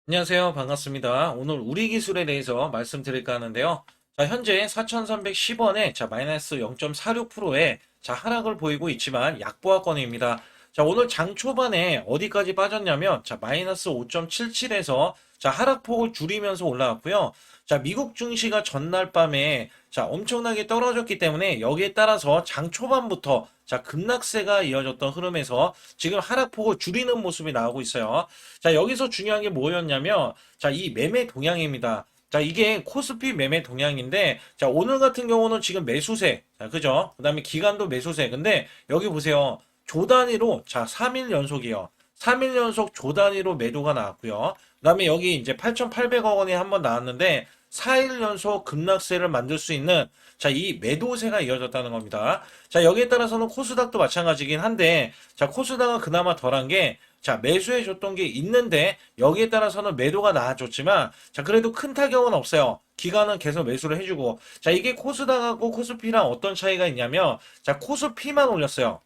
안녕하세요. 반갑습니다. 오늘 우리 기술에 대해서 말씀드릴까 하는데요. 자, 현재 4,310원에 마이너스 0.46%의 하락을 보이고 있지만 약보합권입니다. 자, 오늘 장 초반에 어디까지 빠졌냐면 마이너스 5.77에서 하락폭을 줄이면서 올라왔고요. 자, 미국 증시가 전날 밤에 엄청나게 떨어졌기 때문에 여기에 따라서 장 초반부터 급락세가 이어졌던 흐름에서 지금 하락폭을 줄이는 모습이 나오고 있어요. 자, 여기서 중요한 게 뭐였냐면, 이 매매 동향입니다. 자, 이게 코스피 매매 동향인데, 자, 오늘 같은 경우는 지금 매수세, 자, 그죠? 그 다음에 기간도 매수세. 근데 여기 보세요. 조 단위로, 3일 연속이요. 3일 연속 조 단위로 매도가 나왔고요. 그 다음에 여기 이제 8,800억 원이 한번 나왔는데, 4일 연속 급락세를 만들 수 있는 이 매도세가 이어졌다는 겁니다. 자, 여기에 따라서는 코스닥도 마찬가지긴 한데, 코스닥은 그나마 덜한 게, 매수해 줬던 게 있는데, 여기에 따라서는 매도가 나아졌지만, 그래도 큰 타격은 없어요. 기간은 계속 매수를 해주고, 이게 코스닥하고 코스피랑 어떤 차이가 있냐면, 코스피만 올렸어요.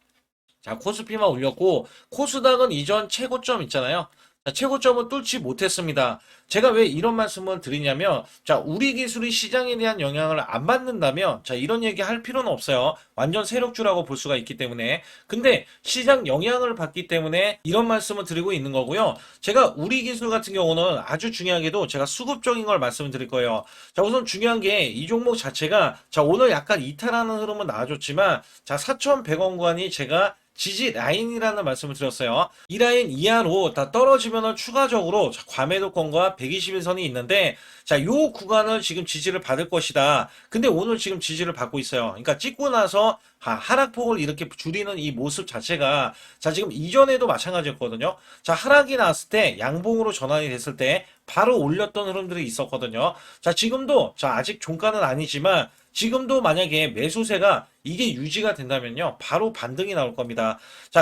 코스피만 올렸고, 코스닥은 이전 최고점 있잖아요. 최고점은 뚫지 못했습니다. 제가 왜 이런 말씀을 드리냐면, 우리 기술이 시장에 대한 영향을 안 받는다면, 이런 얘기 할 필요는 없어요. 완전 세력주라고 볼 수가 있기 때문에. 근데 시장 영향을 받기 때문에 이런 말씀을 드리고 있는 거고요. 제가 우리 기술 같은 경우는 아주 중요하게도 제가 수급적인 걸 말씀을 드릴 거예요. 우선 중요한 게 이 종목 자체가, 오늘 약간 이탈하는 흐름은 나와줬지만, 4,100원 구간이 제가 지지 라인이라는 말씀을 드렸어요. 이 라인 이하로 다 떨어지면 추가적으로 과매도권과 120일선이 있는데, 요 구간을 지금 지지를 받을 것이다. 근데 오늘 지금 지지를 받고 있어요. 그러니까 찍고 나서 하락폭을 이렇게 줄이는 이 모습 자체가, 지금 이전에도 마찬가지였거든요. 하락이 났을 때 양봉으로 전환이 됐을 때 바로 올렸던 흐름들이 있었거든요. 지금도 아직 종가는 아니지만 지금도 만약에 매수세가 이게 유지가 된다면요, 바로 반등이 나올 겁니다.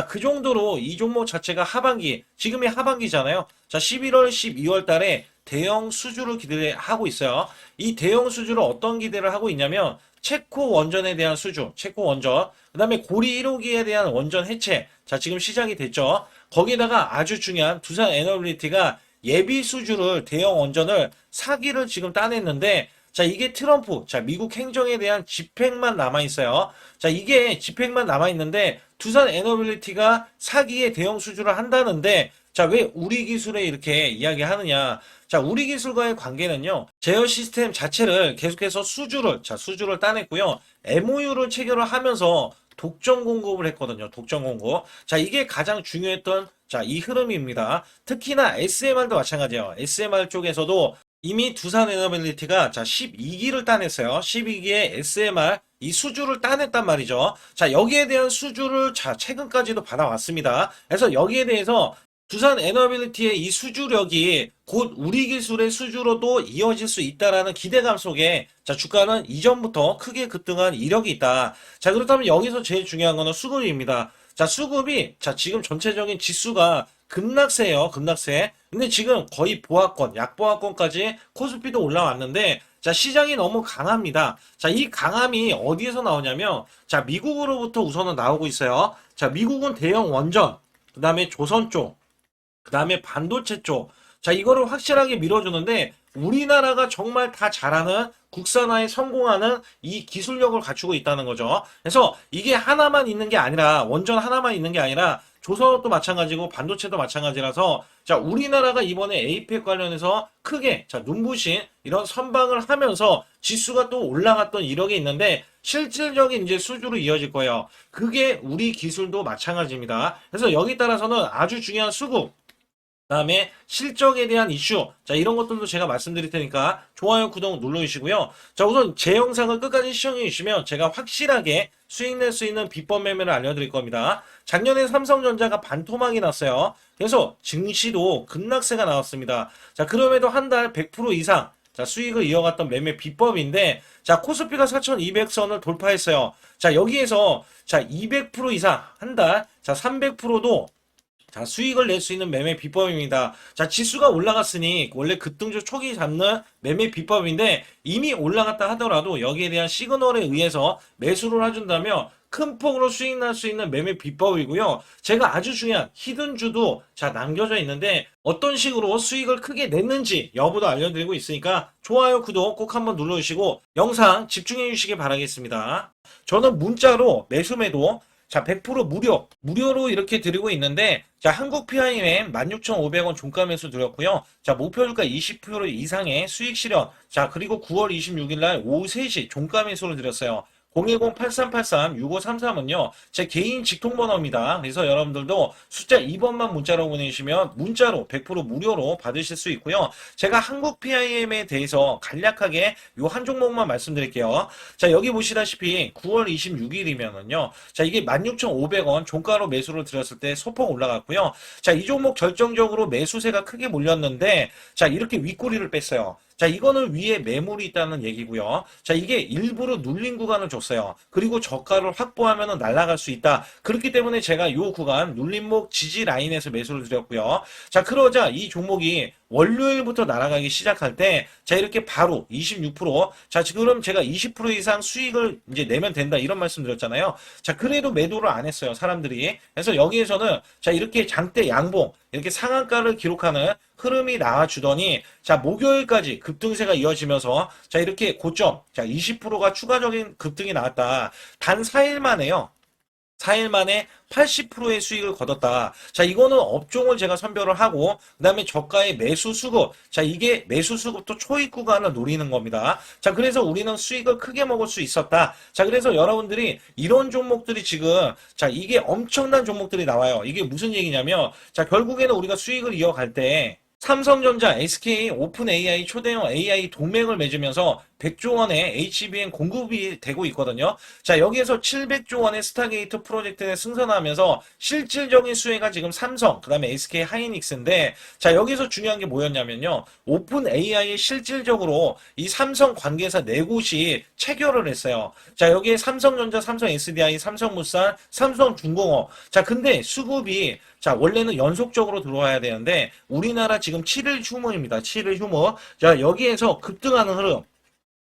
그 정도로 이 종목 자체가 하반기, 지금이 하반기잖아요. 11월, 12월 달에 대형 수주를 기대하고 있어요. 이 대형 수주를 어떤 기대를 하고 있냐면, 체코 원전에 대한 수주, 체코 원전, 그 다음에 고리 1호기에 대한 원전 해체, 지금 시작이 됐죠. 거기다가 아주 중요한 두산 에너빌리티가 예비 수주를, 대형 원전을 사기를 지금 따냈는데, 이게 트럼프, 미국 행정에 대한 집행만 남아있어요. 이게 집행만 남아있는데, 두산 에너빌리티가 사기에 대형 수주를 한다는데, 왜 우리 기술에 이렇게 이야기하느냐. 우리 기술과의 관계는요, 제어 시스템 자체를 계속해서 수주를 따냈고요. MOU를 체결을 하면서 독점 공급을 했거든요. 독점 공급. 이게 가장 중요했던 이 흐름입니다. 특히나 SMR도 마찬가지예요. SMR 쪽에서도 이미 두산 에너빌리티가 12기를 따냈어요. 12기의 SMR 이 수주를 따냈단 말이죠. 여기에 대한 수주를 최근까지도 받아왔습니다. 그래서 여기에 대해서 두산 에너빌리티의 이 수주력이 곧 우리 기술의 수주로도 이어질 수 있다라는 기대감 속에 주가는 이전부터 크게 급등한 이력이 있다. 그렇다면 여기서 제일 중요한 거는 수급입니다. 수급이 지금 전체적인 지수가 급락세예요. 급락세. 근데 지금 거의 보합권, 약보합권까지 코스피도 올라왔는데, 시장이 너무 강합니다. 이 강함이 어디에서 나오냐면, 미국으로부터 우선은 나오고 있어요. 미국은 대형 원전, 그 다음에 조선 쪽, 그 다음에 반도체 쪽. 이거를 확실하게 밀어주는데, 우리나라가 정말 다 잘하는 국산화에 성공하는 이 기술력을 갖추고 있다는 거죠. 그래서 이게 하나만 있는 게 아니라, 원전 하나만 있는 게 아니라, 조선업도 마찬가지고 반도체도 마찬가지라서, 우리나라가 이번에 에이펙 관련해서 크게, 눈부신 이런 선방을 하면서 지수가 또 올라갔던 이력이 있는데, 실질적인 이제 수주로 이어질 거예요. 그게 우리 기술도 마찬가지입니다. 그래서 여기 따라서는 아주 중요한 수급, 그다음에 실적에 대한 이슈, 이런 것들도 제가 말씀드릴 테니까 좋아요, 구독 눌러주시고요. 우선 제 영상을 끝까지 시청해 주시면 제가 확실하게 수익 낼 수 있는 비법 매매를 알려드릴 겁니다. 작년에 삼성전자가 반토막이 났어요. 그래서 증시도 급락세가 나왔습니다. 그럼에도 한 달 100% 이상 수익을 이어갔던 매매 비법인데, 코스피가 4,200선을 돌파했어요. 여기에서 200% 이상 한 달, 300%도 수익을 낼 수 있는 매매 비법입니다. 지수가 올라갔으니 원래 급등주 초기 잡는 매매 비법인데, 이미 올라갔다 하더라도 여기에 대한 시그널에 의해서 매수를 해준다면 큰 폭으로 수익 날 수 있는 매매 비법이고요. 제가 아주 중요한 히든주도 자 남겨져 있는데 어떤 식으로 수익을 크게 냈는지 여부도 알려드리고 있으니까 좋아요, 구독 꼭 한번 눌러주시고 영상 집중해 주시기 바라겠습니다. 저는 문자로 매수 매도 자, 100% 무료로 이렇게 드리고 있는데, 자, 한국 PIM 16,500원 종가 매수 드렸고요. 자, 목표주가 20% 이상의 수익 실현. 자, 그리고 9월 26일 날 오후 3시 종가 매수를 드렸어요. 010-8383-6533은요, 제 개인 직통번호입니다. 그래서 여러분들도 숫자 2번만 문자로 보내주시면 문자로 100% 무료로 받으실 수 있고요. 제가 한국 PIM에 대해서 간략하게 요 한 종목만 말씀드릴게요. 자, 여기 보시다시피 9월 26일이면은요, 자, 이게 16,500원 종가로 매수를 드렸을 때 소폭 올라갔고요. 자, 이 종목 결정적으로 매수세가 크게 몰렸는데, 자, 이렇게 윗꼬리를 뺐어요. 자, 이거는 위에 매물이 있다는 얘기고요. 자, 이게 일부러 눌린 구간을 줬어요. 그리고 저가를 확보하면 날아갈 수 있다. 그렇기 때문에 제가 이 구간 눌림목 지지 라인에서 매수를 드렸고요. 자, 그러자 이 종목이 월요일부터 날아가기 시작할 때, 자, 이렇게 바로 26%, 자, 지금 제가 20% 이상 수익을 이제 내면 된다, 이런 말씀 드렸잖아요. 자, 그래도 매도를 안 했어요, 사람들이. 그래서 여기에서는, 자, 이렇게 장대 양봉, 이렇게 상한가를 기록하는 흐름이 나와주더니, 자, 목요일까지 급등세가 이어지면서, 자, 이렇게 고점, 자, 20%가 추가적인 급등이 나왔다. 단 4일 만에요. 4일 만에 80%의 수익을 거뒀다. 자, 이거는 업종을 제가 선별을 하고, 그 다음에 저가의 매수 수급. 자, 이게 매수 수급도 초입 구간을 노리는 겁니다. 자, 그래서 우리는 수익을 크게 먹을 수 있었다. 자, 그래서 여러분들이 이런 종목들이 지금, 자, 이게 엄청난 종목들이 나와요. 이게 무슨 얘기냐면, 자, 결국에는 우리가 수익을 이어갈 때, 삼성전자, SK, 오픈 AI, 초대형 AI 동맹을 맺으면서 100조 원의 HBM 공급이 되고 있거든요. 자, 여기에서 700조 원의 스타게이트 프로젝트에 승선하면서 실질적인 수혜가 지금 삼성, 그 다음에 SK 하이닉스인데, 자, 여기서 중요한 게 뭐였냐면요. 오픈 AI에 실질적으로 이 삼성 관계사 네 곳이 체결을 했어요. 자, 여기에 삼성전자, 삼성 SDI, 삼성물산, 삼성중공업. 자, 근데 수급이 자, 원래는 연속적으로 들어와야 되는데, 우리나라 지금 7일 휴무입니다. 7일 휴무. 자, 여기에서 급등하는 흐름.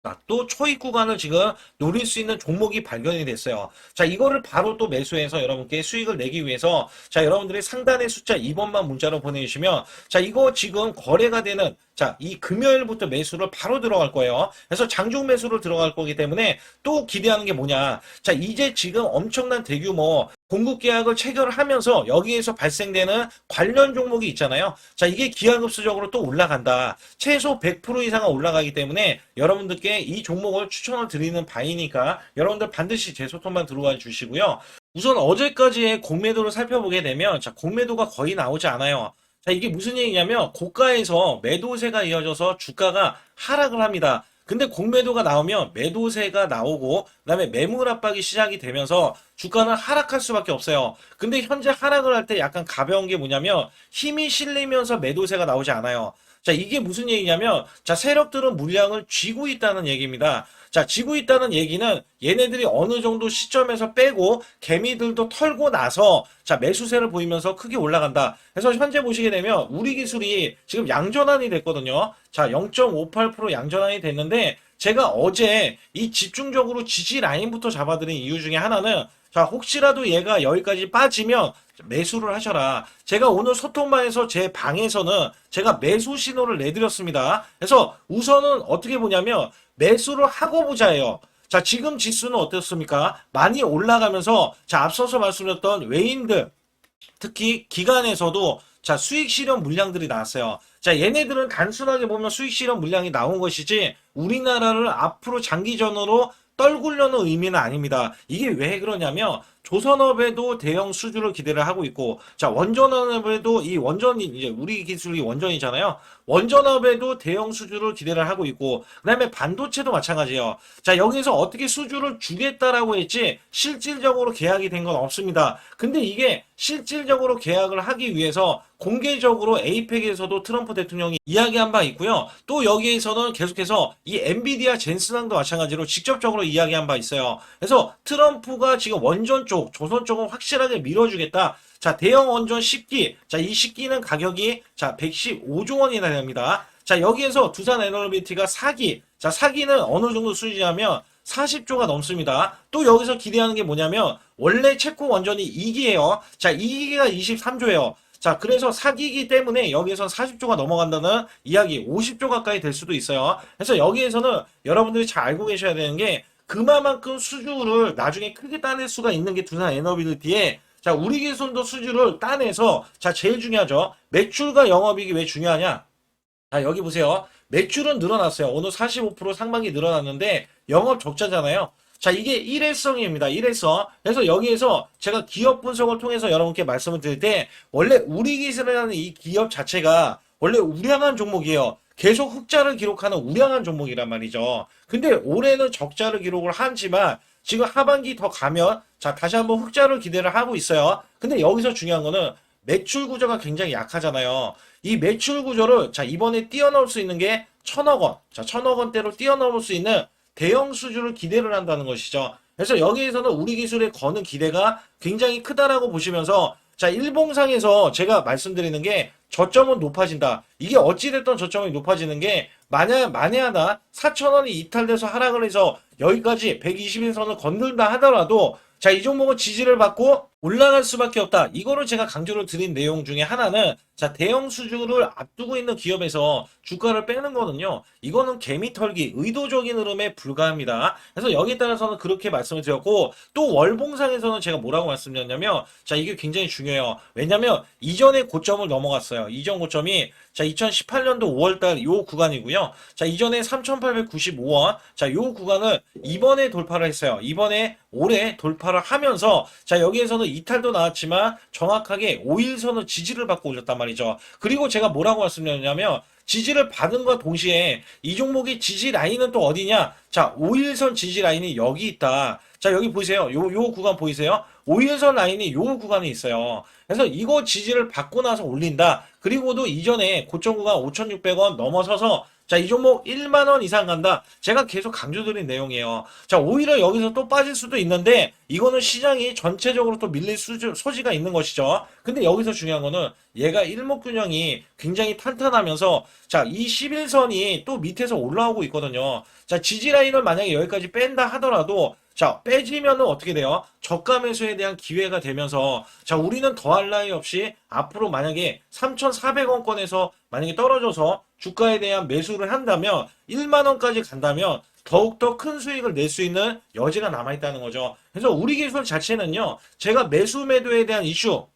자, 또 초입 구간을 지금 노릴 수 있는 종목이 발견이 됐어요. 자, 이거를 바로 또 매수해서 여러분께 수익을 내기 위해서, 자, 여러분들이 상단의 숫자 2번만 문자로 보내주시면, 자, 이거 지금 거래가 되는, 자, 이 금요일부터 매수를 바로 들어갈 거예요. 그래서 장중 매수를 들어갈 거기 때문에 또 기대하는 게 뭐냐. 자, 이제 지금 엄청난 대규모 공급 계약을 체결을 하면서 여기에서 발생되는 관련 종목이 있잖아요. 자, 이게 기하급수적으로 또 올라간다. 최소 100% 이상은 올라가기 때문에 여러분들께 이 종목을 추천을 드리는 바이니까 여러분들 반드시 제 소통만 들어와 주시고요. 우선 어제까지의 공매도를 살펴보게 되면, 자, 공매도가 거의 나오지 않아요. 자, 이게 무슨 얘기냐면 고가에서 매도세가 이어져서 주가가 하락을 합니다. 근데 공매도가 나오면 매도세가 나오고 그다음에 매물 압박이 시작이 되면서 주가는 하락할 수밖에 없어요. 근데 현재 하락을 할 때 약간 가벼운 게 뭐냐면 힘이 실리면서 매도세가 나오지 않아요. 자, 이게 무슨 얘기냐면, 자, 세력들은 물량을 쥐고 있다는 얘기입니다. 자, 쥐고 있다는 얘기는 얘네들이 어느 정도 시점에서 빼고 개미들도 털고 나서 자, 매수세를 보이면서 크게 올라간다. 그래서 현재 보시게 되면 우리 기술이 지금 양전환이 됐거든요. 자, 0.58% 양전환이 됐는데 제가 어제 이 집중적으로 지지 라인부터 잡아드린 이유 중에 하나는, 자, 혹시라도 얘가 여기까지 빠지면 매수를 하셔라. 제가 오늘 소통방에서 제 방에서는 제가 매수 신호를 내드렸습니다. 그래서 우선은 어떻게 보냐면 매수를 하고 보자예요. 자, 지금 지수는 어떻습니까? 많이 올라가면서, 자, 앞서서 말씀드렸던 외인들, 특히 기관에서도 자, 수익 실현 물량들이 나왔어요. 자, 얘네들은 단순하게 보면 수익 실현 물량이 나온 것이지 우리나라를 앞으로 장기전으로 떨구려는 의미는 아닙니다. 이게 왜 그러냐면 조선업에도 대형 수주를 기대를 하고 있고, 자, 원전업에도 이 원전이 이제 우리 기술이 원전이잖아요. 원전업에도 대형 수주를 기대를 하고 있고, 그다음에 반도체도 마찬가지예요. 자, 여기서 어떻게 수주를 주겠다라고 했지 실질적으로 계약이 된 건 없습니다. 근데 이게 실질적으로 계약을 하기 위해서 공개적으로 에이펙에서도 트럼프 대통령이 이야기한 바 있고요. 또 여기에서는 계속해서 이 엔비디아 젠슨항도 마찬가지로 직접적으로 이야기한 바 있어요. 그래서 트럼프가 지금 원전 쪽, 조선 쪽은 확실하게 밀어주겠다. 자, 대형 원전 10기. 자, 이 10기는 가격이 자, 115조 원이나 됩니다. 자, 여기에서 두산 에너비티가 4기. 자, 4기는 어느 정도 수준이냐면 40조가 넘습니다. 또 여기서 기대하는 게 뭐냐면 원래 체코 원전이 2기예요. 자, 2기가 23조예요. 자, 그래서 사기이기 때문에 여기에서 40조가 넘어간다는 이야기, 50조 가까이 될 수도 있어요. 그래서 여기에서는 여러분들이 잘 알고 계셔야 되는 게 그만큼 수주를 나중에 크게 따낼 수가 있는 게 두산 에너빌리티에 자, 우리 기술도 수주를 따내서 자, 제일 중요하죠. 매출과 영업이익이 왜 중요하냐? 자, 여기 보세요. 매출은 늘어났어요. 오늘 45% 상반기 늘어났는데 영업 적자잖아요. 자, 이게 일회성입니다. 일회성. 그래서 여기에서 제가 기업 분석을 통해서 여러분께 말씀을 드릴 때 원래 우리기술이라는 이 기업 자체가 원래 우량한 종목이에요. 계속 흑자를 기록하는 우량한 종목이란 말이죠. 근데 올해는 적자를 기록을 하지만 지금 하반기 더 가면 자, 다시 한번 흑자를 기대를 하고 있어요. 근데 여기서 중요한 거는 매출 구조가 굉장히 약하잖아요. 이 매출 구조를 자, 이번에 뛰어넘을 수 있는 게 1,000억 원. 자, 1,000억 원대로 뛰어넘을 수 있는 대형 수주를 기대를 한다는 것이죠. 그래서 여기에서는 우리 기술에 거는 기대가 굉장히 크다라고 보시면서 자, 일봉상에서 제가 말씀드리는 게 저점은 높아진다. 이게 어찌됐든 저점이 높아지는 게 만에 하나 4,000원이 이탈돼서 하락을 해서 여기까지 120일선을 건든다 하더라도 자, 이 종목은 지지를 받고 올라갈 수밖에 없다. 이거를 제가 강조를 드린 내용 중에 하나는 자, 대형 수주를 앞두고 있는 기업에서 주가를 빼는 거는요. 이거는 개미 털기, 의도적인 흐름에 불과합니다. 그래서 여기에 따라서는 그렇게 말씀을 드렸고 또 월봉상에서는 제가 뭐라고 말씀드렸냐면 자, 이게 굉장히 중요해요. 왜냐면 이전에 고점을 넘어갔어요. 이전 고점이 자, 2018년도 5월달 요 구간이고요. 자, 이전에 3,895원. 자, 요 구간을 이번에 돌파를 했어요. 이번에 올해 돌파를 하면서 자, 여기에서는 이탈도 나왔지만 정확하게 5일선을 지지를 받고 올렸단 말이죠. 그리고 제가 뭐라고 말씀드렸냐면 지지를 받은 것과 동시에 이 종목의 지지 라인은 또 어디냐? 자, 5일선 지지 라인이 여기 있다. 자, 여기 보이세요? 요 구간 보이세요? 5일선 라인이 요 구간에 있어요. 그래서 이거 지지를 받고 나서 올린다. 그리고도 이전에 고점 구간 5,600원 넘어서서 자, 이 종목 1만 원 이상 간다. 제가 계속 강조드린 내용이에요. 자, 오히려 여기서 또 빠질 수도 있는데 이거는 시장이 전체적으로 또 밀릴 소지가 있는 것이죠. 근데 여기서 중요한 거는 얘가 일목균형이 굉장히 탄탄하면서 자, 이 11선이 또 밑에서 올라오고 있거든요. 자, 지지 라인을 만약에 여기까지 뺀다 하더라도 자, 빼지면은 어떻게 돼요? 저가 매수에 대한 기회가 되면서 자, 우리는 더할 나위 없이 앞으로 만약에 3,400원권에서 만약에 떨어져서 주가에 대한 매수를 한다면 1만 원까지 간다면 더욱더 큰 수익을 낼 수 있는 여지가 남아있다는 거죠. 그래서 우리 기술 자체는요. 제가 매수 매도에 대한 이슈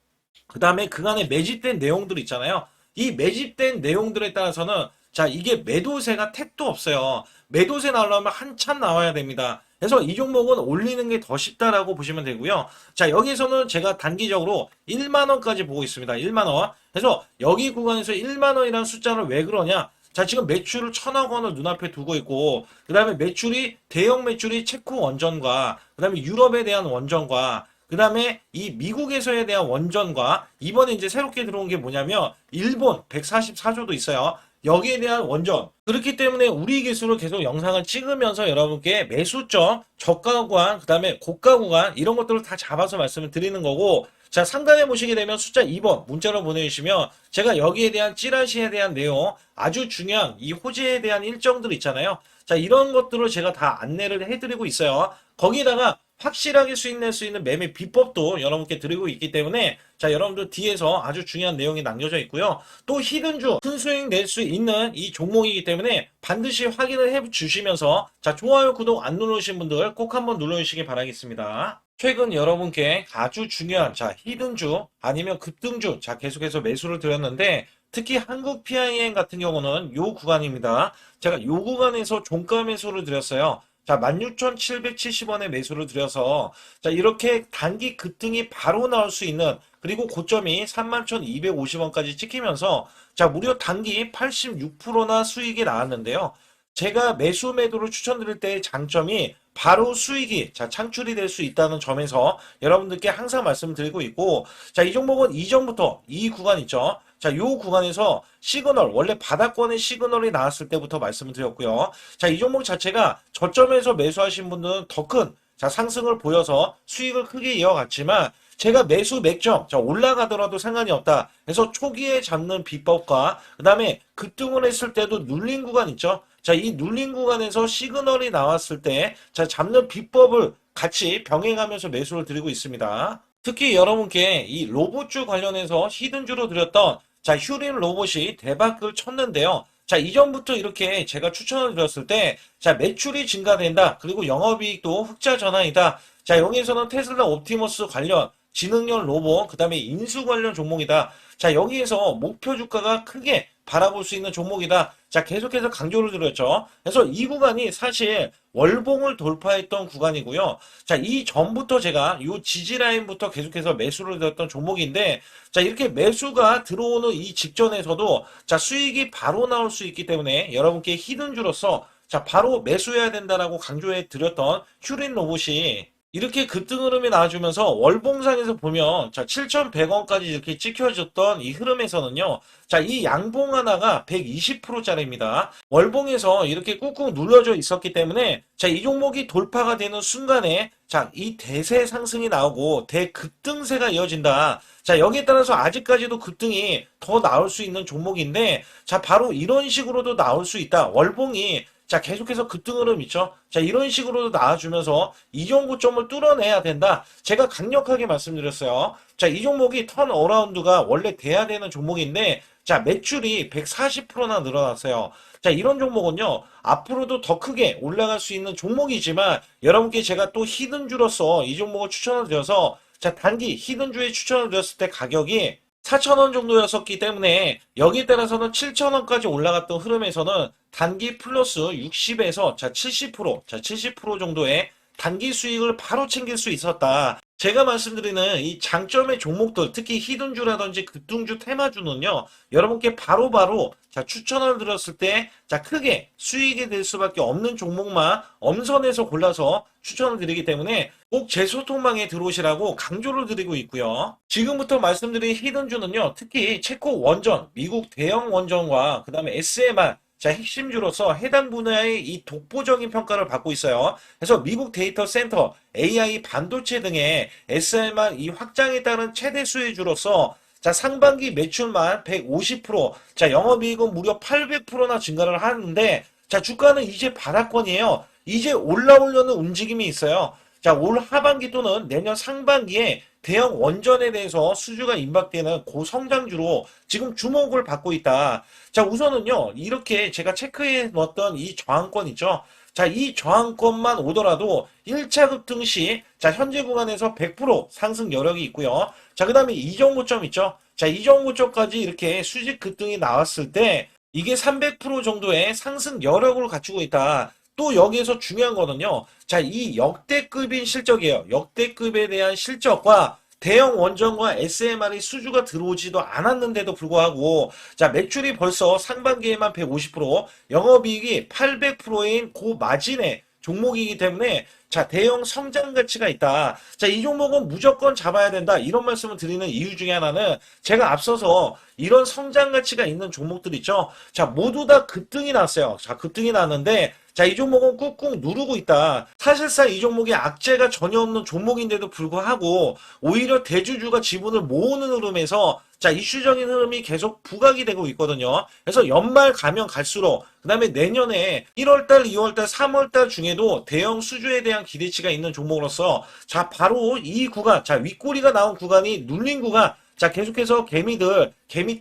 그 다음에 그간에 매집된 내용들 있잖아요. 이 매집된 내용들에 따라서는 자, 이게 매도세가 택도 없어요. 매도세 나오려면 한참 나와야 됩니다. 그래서 이 종목은 올리는 게 더 쉽다라고 보시면 되고요. 자, 여기서는 제가 단기적으로 1만 원까지 보고 있습니다. 1만 원. 그래서 여기 구간에서 1만 원이라는 숫자를 왜 그러냐? 자, 지금 매출을 1,000억 원을 눈앞에 두고 있고, 그 다음에 매출이, 대형 매출이 체코 원전과, 그 다음에 유럽에 대한 원전과, 그 다음에 이 미국에서에 대한 원전과, 이번에 이제 새롭게 들어온 게 뭐냐면, 일본 144조도 있어요. 여기에 대한 원전. 그렇기 때문에 우리 기술을 계속 영상을 찍으면서 여러분께 매수점, 저가 구간, 그 다음에 고가 구간, 이런 것들을 다 잡아서 말씀을 드리는 거고, 자, 상단에 보시게 되면 숫자 2번 문자로 보내주시면 제가 여기에 대한 찌라시에 대한 내용, 아주 중요한 이 호재에 대한 일정들 있잖아요. 자, 이런 것들을 제가 다 안내를 해드리고 있어요. 거기다가 확실하게 수익 낼 수 있는 매매 비법도 여러분께 드리고 있기 때문에 자, 여러분들 뒤에서 아주 중요한 내용이 남겨져 있고요. 또 히든주 큰 수익 낼 수 있는 이 종목이기 때문에 반드시 확인을 해 주시면서 자, 좋아요, 구독 안 누르신 분들 꼭 한번 눌러주시기 바라겠습니다. 최근 여러분께 아주 중요한 자, 히든주 아니면 급등주 자, 계속해서 매수를 드렸는데 특히 한국 PIM 같은 경우는 요 구간입니다. 제가 요 구간에서 종가 매수를 드렸어요. 자, 16,770원에 매수를 드려서 자, 이렇게 단기 급등이 바로 나올 수 있는 그리고 고점이 31,250원까지 찍히면서 자, 무려 단기 86%나 수익이 나왔는데요. 제가 매수 매도를 추천드릴 때의 장점이 바로 수익이 자, 창출이 될 수 있다는 점에서 여러분들께 항상 말씀드리고 있고 자, 이 종목은 이전부터 이 구간 있죠. 자, 요 구간에서 시그널, 원래 바닥권의 시그널이 나왔을 때부터 말씀을 드렸고요. 자, 이 종목 자체가 저점에서 매수하신 분들은 더 큰 자, 상승을 보여서 수익을 크게 이어갔지만 제가 매수 맥점, 자, 올라가더라도 상관이 없다. 그래서 초기에 잡는 비법과 그 다음에 급등을 했을 때도 눌린 구간 있죠. 자, 이 눌린 구간에서 시그널이 나왔을 때, 자, 잡는 비법을 같이 병행하면서 매수를 드리고 있습니다. 특히 여러분께 이 로봇주 관련해서 히든주로 드렸던 자, 휴림 로봇이 대박을 쳤는데요. 자, 이전부터 이렇게 제가 추천을 드렸을 때, 자, 매출이 증가된다. 그리고 영업이익도 흑자 전환이다. 자, 여기에서는 테슬라 옵티머스 관련 지능형 로봇, 그 다음에 인수 관련 종목이다. 자, 여기에서 목표 주가가 크게 바라볼 수 있는 종목이다. 자, 계속해서 강조를 드렸죠. 그래서 이 구간이 사실 월봉을 돌파했던 구간이고요. 자, 이 전부터 제가 이 지지 라인부터 계속해서 매수를 드렸던 종목인데, 자, 이렇게 매수가 들어오는 이 직전에서도 자, 수익이 바로 나올 수 있기 때문에 여러분께 히든주로서 자, 바로 매수해야 된다라고 강조해 드렸던 휴린 로봇이 이렇게 급등 흐름이 나와주면서 월봉상에서 보면 자 7,100원까지 이렇게 찍혀졌던 이 흐름에서는요. 자, 이 양봉 하나가 120%짜리입니다. 월봉에서 이렇게 꾹꾹 눌러져 있었기 때문에 자, 이 종목이 돌파가 되는 순간에 자, 이 대세 상승이 나오고 대급등세가 이어진다. 자, 여기에 따라서 아직까지도 급등이 더 나올 수 있는 종목인데 자, 바로 이런 식으로도 나올 수 있다. 월봉이 자, 계속해서 급등 흐름 있죠? 자, 이런 식으로도 나와주면서 이 정도점을 뚫어내야 된다. 제가 강력하게 말씀드렸어요. 자, 이 종목이 턴어라운드가 원래 돼야 되는 종목인데, 자, 매출이 140%나 늘어났어요. 자, 이런 종목은요, 앞으로도 더 크게 올라갈 수 있는 종목이지만, 여러분께 제가 또 히든주로서 이 종목을 추천을 드려서, 자, 단기 히든주에 추천을 드렸을 때 가격이 4,000원 정도였었기 때문에 여기에 따라서는 7,000원까지 올라갔던 흐름에서는 단기 플러스 60에서 자 70% 정도의 단기 수익을 바로 챙길 수 있었다. 제가 말씀드리는 이 장점의 종목들, 특히 히든주라든지 급등주, 테마주는요, 여러분께 바로바로 자 추천을 드렸을 때 자 크게 수익이 될 수밖에 없는 종목만 엄선해서 골라서 추천을 드리기 때문에 꼭 제 소통방에 들어오시라고 강조를 드리고 있고요. 지금부터 말씀드린 히든주는요, 특히 체코 원전, 미국 대형 원전과 그 다음에 SMR 자, 핵심주로서 해당 분야의 이 독보적인 평가를 받고 있어요. 그래서 미국 데이터 센터, AI 반도체 등의 SMR 이 확장에 따른 최대 수혜주로서 자, 상반기 매출만 150%, 자, 영업이익은 무려 800%나 증가를 하는데, 자, 주가는 이제 바닥권이에요. 이제 올라오려는 움직임이 있어요. 자, 올 하반기 또는 내년 상반기에 대형 원전에 대해서 수주가 임박되는 고성장주로 지금 주목을 받고 있다. 자, 우선은요, 이렇게 제가 체크해 놓았던 이 저항권 있죠. 자, 이 저항권만 오더라도 1차 급등 시, 자, 현재 구간에서 100% 상승 여력이 있고요. 자, 그 다음에 이정고점 있죠. 자, 이정고점까지 이렇게 수직 급등이 나왔을 때, 이게 300% 정도의 상승 여력을 갖추고 있다. 또 여기에서 중요한 거는요. 자, 이 역대급인 실적이에요. 역대급에 대한 실적과 대형 원전과 SMR이 수주가 들어오지도 않았는데도 불구하고 자, 매출이 벌써 상반기에만 150%, 영업이익이 800%인 고마진의 종목이기 때문에 자, 대형 성장 가치가 있다. 자, 이 종목은 무조건 잡아야 된다. 이런 말씀을 드리는 이유 중에 하나는 제가 앞서서 이런 성장 가치가 있는 종목들 있죠. 자, 모두 다 급등이 났어요. 자, 급등이 났는데 자, 이 종목은 꾹꾹 누르고 있다. 사실상 이 종목이 악재가 전혀 없는 종목인데도 불구하고 오히려 대주주가 지분을 모으는 흐름에서 자, 이슈적인 흐름이 계속 부각이 되고 있거든요. 그래서 연말 가면 갈수록 그 다음에 내년에 1월달, 2월달, 3월달 중에도 대형 수주에 대한 기대치가 있는 종목으로서 자, 바로 이 구간, 자, 윗꼬리가 나온 구간이 눌린 구간, 자, 계속해서 개미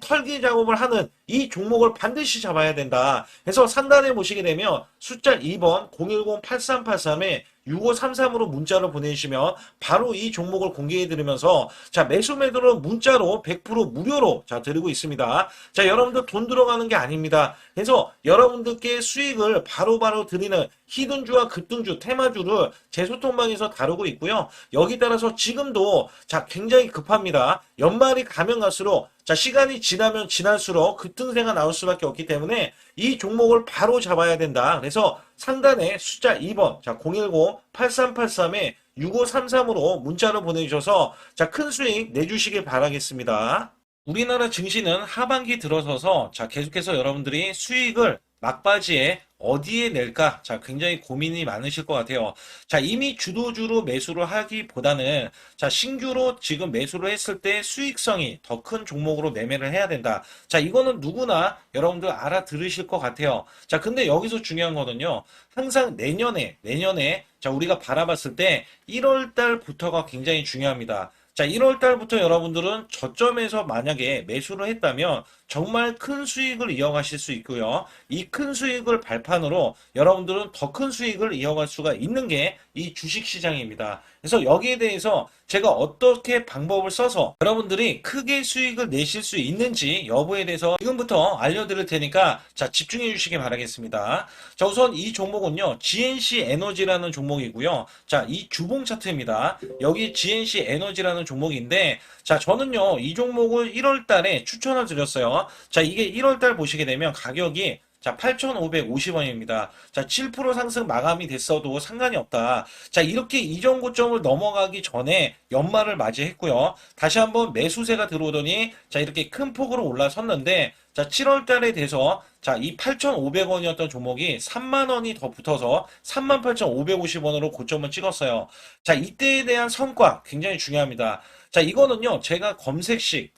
털기 작업을 하는 이 종목을 반드시 잡아야 된다. 그래서 상단에 보시게 되면 숫자 2번 010-8383에 6533으로 문자로 보내주시면 바로 이 종목을 공개해드리면서 자, 매수 매도는 문자로 100% 무료로 자, 드리고 있습니다. 자, 여러분들 돈 들어가는 게 아닙니다. 그래서 여러분들께 수익을 바로바로 드리는 히든주와 급등주, 테마주를 제 소통방에서 다루고 있고요. 여기 따라서 지금도 자, 굉장히 급합니다. 연말이 가면 갈수록 자, 시간이 지나면 지날수록 급등세가 나올 수밖에 없기 때문에 이 종목을 바로 잡아야 된다. 그래서 상단에 숫자 2번, 자, 010-8383에 6533으로 문자로 보내주셔서 자, 큰 수익 내주시길 바라겠습니다. 우리나라 증시는 하반기 들어서서 자, 계속해서 여러분들이 수익을 막바지에 어디에 낼까? 자, 굉장히 고민이 많으실 것 같아요. 자, 이미 주도주로 매수를 하기보다는 자, 신규로 지금 매수를 했을 때 수익성이 더 큰 종목으로 매매를 해야 된다. 자, 이거는 누구나 여러분들 알아들으실 것 같아요. 자, 근데 여기서 중요한 거는요. 항상 내년에 자, 우리가 바라봤을 때 1월 달부터가 굉장히 중요합니다. 자, 1월 달부터 여러분들은 저점에서 만약에 매수를 했다면 정말 큰 수익을 이어가실 수 있고요. 이 큰 수익을 발판으로 여러분들은 더 큰 수익을 이어갈 수가 있는 게 이 주식 시장입니다. 그래서 여기에 대해서 제가 어떻게 방법을 써서 여러분들이 크게 수익을 내실 수 있는지 여부에 대해서 지금부터 알려드릴 테니까 자, 집중해 주시기 바라겠습니다. 자, 우선 이 종목은요, GNC 에너지라는 종목이고요. 자, 이 주봉 차트입니다. 여기 GNC 에너지라는 종목인데, 자, 저는요, 이 종목을 1월 달에 추천을 드렸어요. 자, 이게 1월 달 보시게 되면 가격이 자, 8,550원입니다. 자, 7% 상승 마감이 됐어도 상관이 없다. 자, 이렇게 이전 고점을 넘어가기 전에 연말을 맞이했고요. 다시 한번 매수세가 들어오더니 자, 이렇게 큰 폭으로 올라섰는데 자, 7월 달에 돼서 자, 이 8,500원이었던 종목이 3만 원이 더 붙어서 38,550원으로 고점을 찍었어요. 자, 이때에 대한 성과 굉장히 중요합니다. 자, 이거는요, 제가 검색식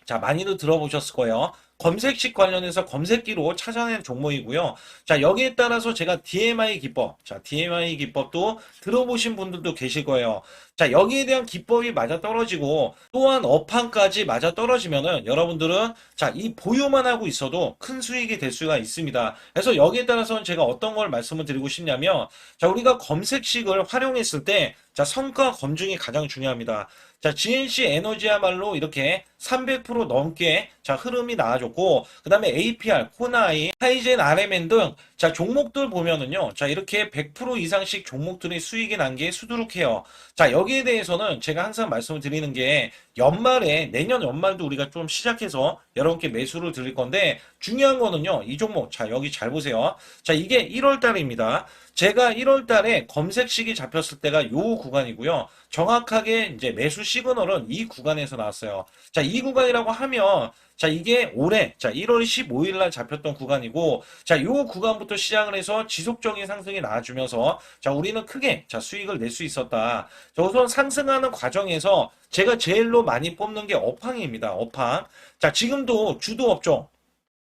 자, 많이들 들어보셨을 거예요. 검색식 관련해서 검색기로 찾아낸 종목이고요. 자, 여기에 따라서 제가 DMI 기법, 자, DMI 기법도 들어보신 분들도 계실 거예요. 자, 여기에 대한 기법이 맞아 떨어지고 또한 업황까지 맞아 떨어지면은 여러분들은 자, 이 보유만 하고 있어도 큰 수익이 될 수가 있습니다. 그래서 여기에 따라서는 제가 어떤 걸 말씀을 드리고 싶냐면 자, 우리가 검색식을 활용했을 때 자, 성과 검증이 가장 중요합니다. 자, GNC 에너지야말로 이렇게 300% 넘게 자, 흐름이 나와줬고, 그 다음에 APR, 코나이, 하이젠, RMN 등 자, 종목들 보면은요. 자, 이렇게 100% 이상씩 종목들이 수익이 난 게 수두룩해요. 자, 여기에 대해서는 제가 항상 말씀을 드리는 게 연말에 내년 연말도 우리가 좀 시작해서 여러분께 매수를 드릴 건데 중요한 거는요. 이 종목 자, 여기 잘 보세요. 자, 이게 1월 달입니다. 제가 1월 달에 검색식이 잡혔을 때가 요 구간이고요. 정확하게 이제 매수 시그널은 이 구간에서 나왔어요. 자, 이 구간이라고 하면 자, 이게 올해 자, 1월 15일 날 잡혔던 구간이고 자, 요 구간부터 시작을 해서 지속적인 상승이 나와주면서 자, 우리는 크게 자, 수익을 낼 수 있었다. 자, 우선 상승하는 과정에서 제가 제일로 많이 뽑는 게 업황입니다. 업황. 자, 지금도 주도 업종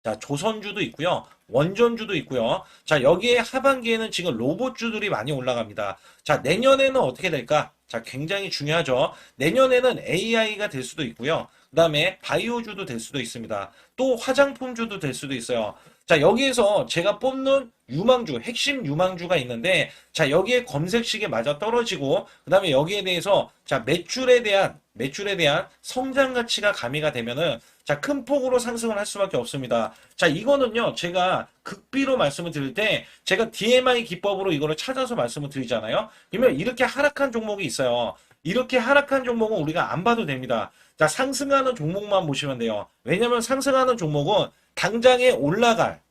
자, 조선주도 있고요. 원전주도 있고요. 자, 여기에 하반기에는 지금 로봇주들이 많이 올라갑니다. 자, 내년에는 어떻게 될까? 자, 굉장히 중요하죠. 내년에는 AI가 될 수도 있고요. 그 다음에 바이오주도 될 수도 있습니다. 또 화장품주도 될 수도 있어요. 자, 여기에서 제가 뽑는 유망주, 핵심 유망주가 있는데, 자, 여기에 검색식에 맞아 떨어지고, 그 다음에 여기에 대해서, 자, 매출에 대한 성장 가치가 가미가 되면은, 자, 큰 폭으로 상승을 할 수밖에 없습니다. 자, 이거는요, 제가 극비로 말씀을 드릴 때, 제가 DMI 기법으로 이거를 찾아서 말씀을 드리잖아요. 그러면 이렇게 하락한 종목이 있어요. 이렇게 하락한 종목은 우리가 안 봐도 됩니다. 자, 상승하는 종목만 보시면 돼요. 왜냐면 상승하는 종목은 당장에 올라갈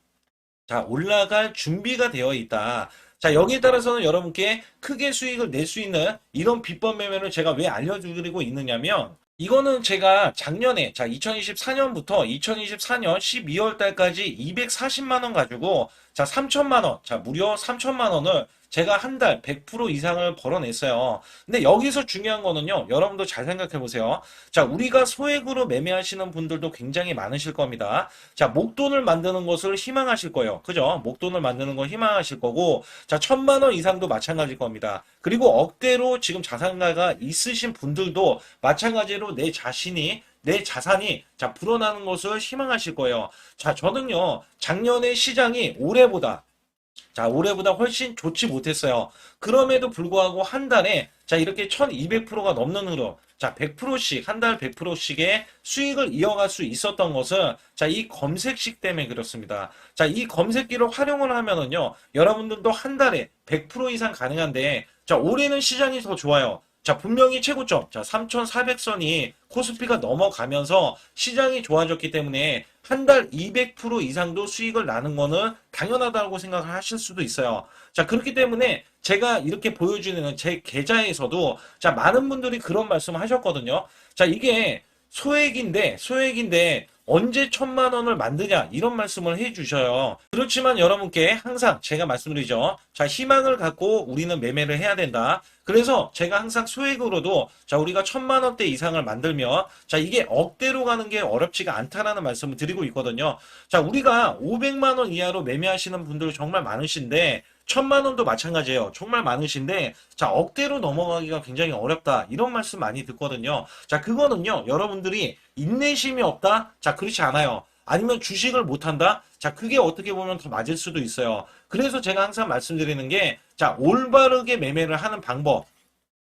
준비가 되어 있다. 자, 여기에 따라서는 여러분께 크게 수익을 낼 수 있는 이런 비법 매매를 제가 왜 알려드리고 있느냐면, 이거는 제가 작년에, 자, 2024년부터 2024년 12월 달까지 240만 원 가지고, 자, 3천만 원, 자, 무려 3천만 원을 제가 한 달 100% 이상을 벌어냈어요. 근데 여기서 중요한 거는요, 여러분도 잘 생각해 보세요. 자, 우리가 소액으로 매매하시는 분들도 굉장히 많으실 겁니다. 자, 목돈을 만드는 것을 희망하실 거예요. 그죠? 목돈을 만드는 걸 희망하실 거고, 자, 1,000만 원 이상도 마찬가지일 겁니다. 그리고 억대로 지금 자산가가 있으신 분들도 마찬가지로 내 자산이 자 불어나는 것을 희망하실 거예요. 자, 저는요 작년에 시장이 올해보다 훨씬 좋지 못했어요. 그럼에도 불구하고 한 달에 자 이렇게 1200%가 넘는 흐름, 자 100%씩 한 달 100%씩의 수익을 이어갈 수 있었던 것은 자 이 검색식 때문에 그렇습니다. 자, 이 검색기를 활용을 하면은요 여러분들도 한 달에 100% 이상 가능한데 자 올해는 시장이 더 좋아요. 자, 분명히 최고점, 자, 3,400선이 코스피가 넘어가면서 시장이 좋아졌기 때문에 한 달 200% 이상도 수익을 나는 거는 당연하다고 생각을 하실 수도 있어요. 자, 그렇기 때문에 제가 이렇게 보여주는 제 계좌에서도 자, 많은 분들이 그런 말씀을 하셨거든요. 자, 이게 소액인데 언제 1,000만 원을 만드냐 이런 말씀을 해주셔요. 그렇지만 여러분께 항상 제가 말씀드리죠. 자, 희망을 갖고 우리는 매매를 해야 된다. 그래서 제가 항상 소액으로도 자, 우리가 1,000만 원대 이상을 만들면 자, 이게 억대로 가는 게 어렵지가 않다라는 말씀을 드리고 있거든요. 자, 우리가 500만 원 이하로 매매하시는 분들 정말 많으신데 1,000만 원도 마찬가지예요. 정말 많으신데 자, 억대로 넘어가기가 굉장히 어렵다. 이런 말씀 많이 듣거든요. 자, 그거는요. 여러분들이 인내심이 없다? 자, 그렇지 않아요. 아니면 주식을 못한다? 자, 그게 어떻게 보면 더 맞을 수도 있어요. 그래서 제가 항상 말씀드리는 게 자, 올바르게 매매를 하는 방법.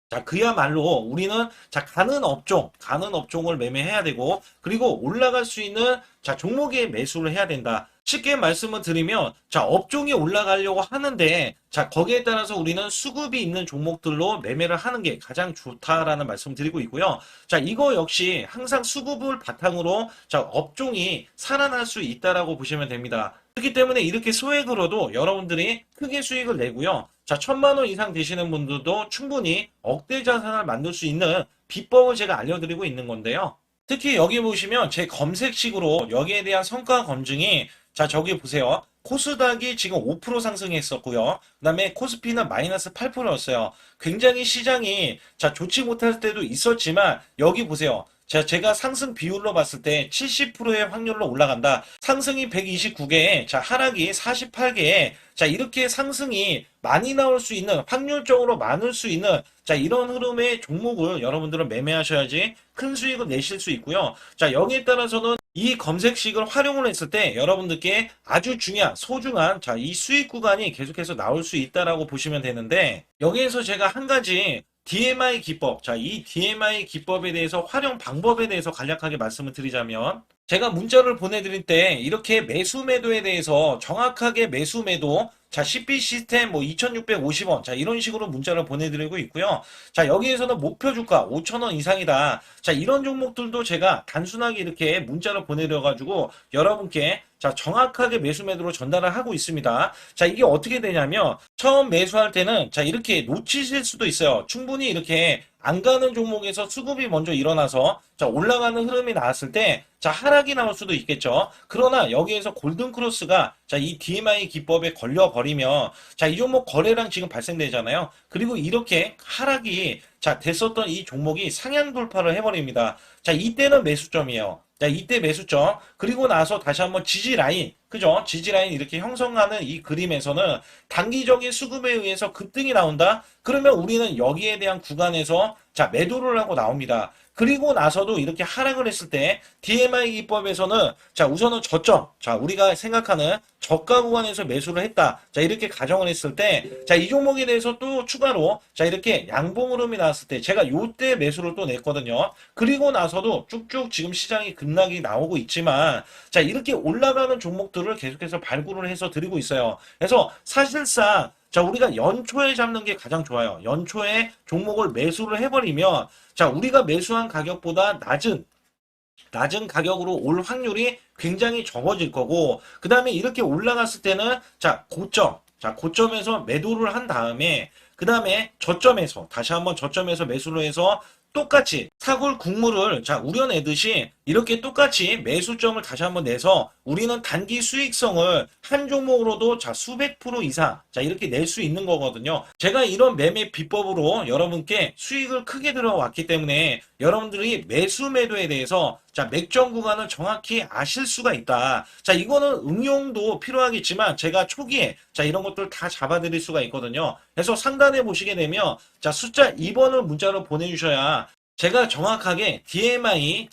자, 그야말로 우리는 자, 가는 업종을 매매해야 되고, 그리고 올라갈 수 있는 자, 종목에 매수를 해야 된다. 쉽게 말씀을 드리면, 자, 업종이 올라가려고 하는데, 자, 거기에 따라서 우리는 수급이 있는 종목들로 매매를 하는 게 가장 좋다라는 말씀을 드리고 있고요. 자, 이거 역시 항상 수급을 바탕으로 자, 업종이 살아날 수 있다라고 보시면 됩니다. 그렇기 때문에 이렇게 소액으로도 여러분들이 크게 수익을 내고요. 자, 1,000만 원 이상 되시는 분들도 충분히 억대 자산을 만들 수 있는 비법을 제가 알려드리고 있는 건데요. 특히 여기 보시면 제 검색식으로 여기에 대한 성과 검증이 자, 저기 보세요. 코스닥이 지금 5% 상승했었고요. 그 다음에 코스피는 마이너스 8%였어요. 굉장히 시장이 자, 좋지 못할 때도 있었지만 여기 보세요. 자, 제가 상승 비율로 봤을 때 70%의 확률로 올라간다. 상승이 129개에, 자, 하락이 48개에, 자, 이렇게 상승이 많이 나올 수 있는, 확률적으로 많을 수 있는, 자, 이런 흐름의 종목을 여러분들은 매매하셔야지 큰 수익을 내실 수 있고요. 자, 여기에 따라서는 이 검색식을 활용을 했을 때 여러분들께 아주 중요한, 소중한, 자, 이 수익 구간이 계속해서 나올 수 있다라고 보시면 되는데, 여기에서 제가 한 가지 DMI 기법, 자, 이 DMI 기법에 대해서 활용 방법에 대해서 간략하게 말씀을 드리자면, 제가 문자를 보내드릴 때 이렇게 매수 매도에 대해서 정확하게 매수 매도, 자, CP 시스템 뭐 2,650원, 자, 이런 식으로 문자를 보내드리고 있고요. 자, 여기에서는 목표 주가 5,000원 이상이다. 자, 이런 종목들도 제가 단순하게 이렇게 문자를 보내드려가지고 여러분께 자, 정확하게 매수 매도로 전달을 하고 있습니다. 자, 이게 어떻게 되냐면 처음 매수할 때는 자, 이렇게 놓치실 수도 있어요. 충분히 이렇게 안 가는 종목에서 수급이 먼저 일어나서 자, 올라가는 흐름이 나왔을 때 자, 하락이 나올 수도 있겠죠. 그러나 여기에서 골든 크로스가 자, 이 DMI 기법에 걸려 버리면 자, 이 종목 거래량 지금 발생되잖아요. 그리고 이렇게 하락이 자, 됐었던 이 종목이 상향 돌파를 해버립니다. 자, 이때는 매수점이에요. 자, 이때 매수점. 그리고 나서 다시 한번 지지 라인. 그죠? 지지 라인 이렇게 형성하는 이 그림에서는 단기적인 수급에 의해서 급등이 나온다? 그러면 우리는 여기에 대한 구간에서 자, 매도를 하고 나옵니다. 그리고 나서도 이렇게 하락을 했을 때 DMI 기법에서는 자, 우선은 저점. 자, 우리가 생각하는 저가 구간에서 매수를 했다. 자, 이렇게 가정을 했을 때 자, 이 종목에 대해서 또 추가로 자, 이렇게 양봉 흐름이 나왔을 때 제가 요때 매수를 또 냈거든요. 그리고 나서도 쭉쭉 지금 시장이 급락이 나오고 있지만 자, 이렇게 올라가는 종목들을 계속해서 발굴을 해서 드리고 있어요. 그래서 사실상 자, 우리가 연초에 잡는 게 가장 좋아요. 연초에 종목을 매수를 해버리면 자, 우리가 매수한 가격보다 낮은 가격으로 올 확률이 굉장히 적어질 거고, 그 다음에 이렇게 올라갔을 때는 자, 고점에서 매도를 한 다음에 그 다음에 저점에서 다시 한번 저점에서 매수를 해서 똑같이 사골 국물을 자, 우려내듯이 이렇게 똑같이 매수점을 다시 한번 내서 우리는 단기 수익성을 한 종목으로도 자, 수백 프로 이상 자, 이렇게 낼 수 있는 거거든요. 제가 이런 매매 비법으로 여러분께 수익을 크게 들어왔기 때문에 여러분들이 매수 매도에 대해서 자, 맥점 구간을 정확히 아실 수가 있다. 자, 이거는 응용도 필요하겠지만 제가 초기에 자, 이런 것들 다 잡아드릴 수가 있거든요. 그래서 상단에 보시게 되면 자, 숫자 2번을 문자로 보내주셔야 제가 정확하게 DMI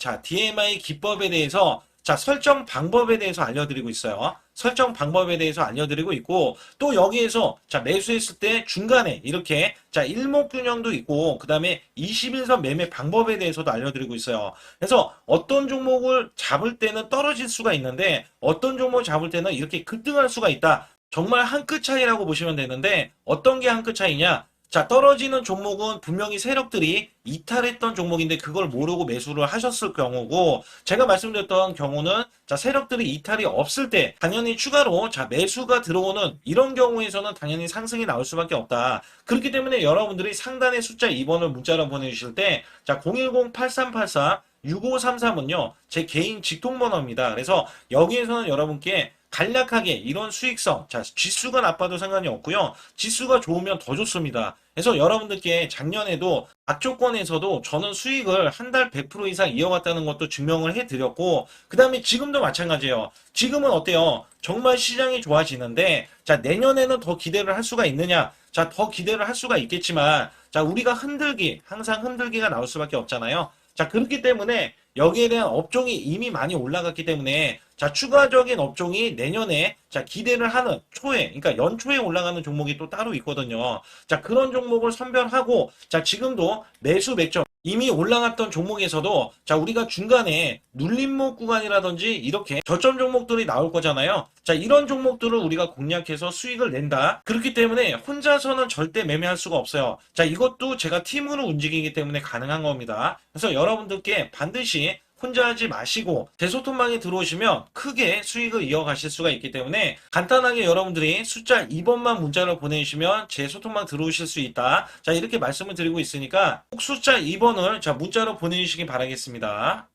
기법에 대해서 자, 설정 방법에 대해서 알려드리고 있어요. 설정 방법에 대해서 알려드리고 있고, 또 여기에서 자, 매수했을 때 중간에 이렇게 자, 일목균형도 있고, 그 다음에 21선 매매 방법에 대해서도 알려드리고 있어요. 그래서 어떤 종목을 잡을 때는 떨어질 수가 있는데, 어떤 종목을 잡을 때는 이렇게 급등할 수가 있다. 정말 한 끗 차이라고 보시면 되는데, 어떤 게 한 끗 차이냐? 자, 떨어지는 종목은 분명히 세력들이 이탈했던 종목인데 그걸 모르고 매수를 하셨을 경우고, 제가 말씀드렸던 경우는 자, 세력들이 이탈이 없을 때 당연히 추가로 자, 매수가 들어오는 이런 경우에서는 당연히 상승이 나올 수밖에 없다. 그렇기 때문에 여러분들이 상단의 숫자 2번을 문자로 보내주실 때 자, 010-8384 6533은요, 제 개인 직통번호입니다. 그래서 여기에서는 여러분께 간략하게 이런 수익성, 자, 지수가 나빠도 상관이 없고요. 지수가 좋으면 더 좋습니다. 그래서 여러분들께 작년에도 악조건에서도 저는 수익을 한 달 100% 이상 이어갔다는 것도 증명을 해드렸고, 그 다음에 지금도 마찬가지예요. 지금은 어때요? 정말 시장이 좋아지는데, 자, 내년에는 더 기대를 할 수가 있느냐? 자, 더 기대를 할 수가 있겠지만, 자, 우리가 항상 흔들기가 나올 수밖에 없잖아요. 자, 그렇기 때문에 여기에 대한 업종이 이미 많이 올라갔기 때문에 자, 추가적인 업종이 내년에 자, 기대를 하는 초에, 그러니까 연초에 올라가는 종목이 또 따로 있거든요. 자, 그런 종목을 선별하고 자, 지금도 매수 맥점 이미 올라갔던 종목에서도 자, 우리가 중간에 눌림목 구간이라든지 이렇게 저점 종목들이 나올 거잖아요. 자, 이런 종목들을 우리가 공략해서 수익을 낸다. 그렇기 때문에 혼자서는 절대 매매할 수가 없어요. 자, 이것도 제가 팀으로 움직이기 때문에 가능한 겁니다. 그래서 여러분들께 반드시 혼자 하지 마시고 대소통방에 들어오시면 크게 수익을 이어가실 수가 있기 때문에 간단하게 여러분들이 숫자 2번만 문자로 보내주시면 제 소통방 들어오실 수 있다. 자, 이렇게 말씀을 드리고 있으니까 꼭 숫자 2번을 자, 문자로 보내주시기 바라겠습니다.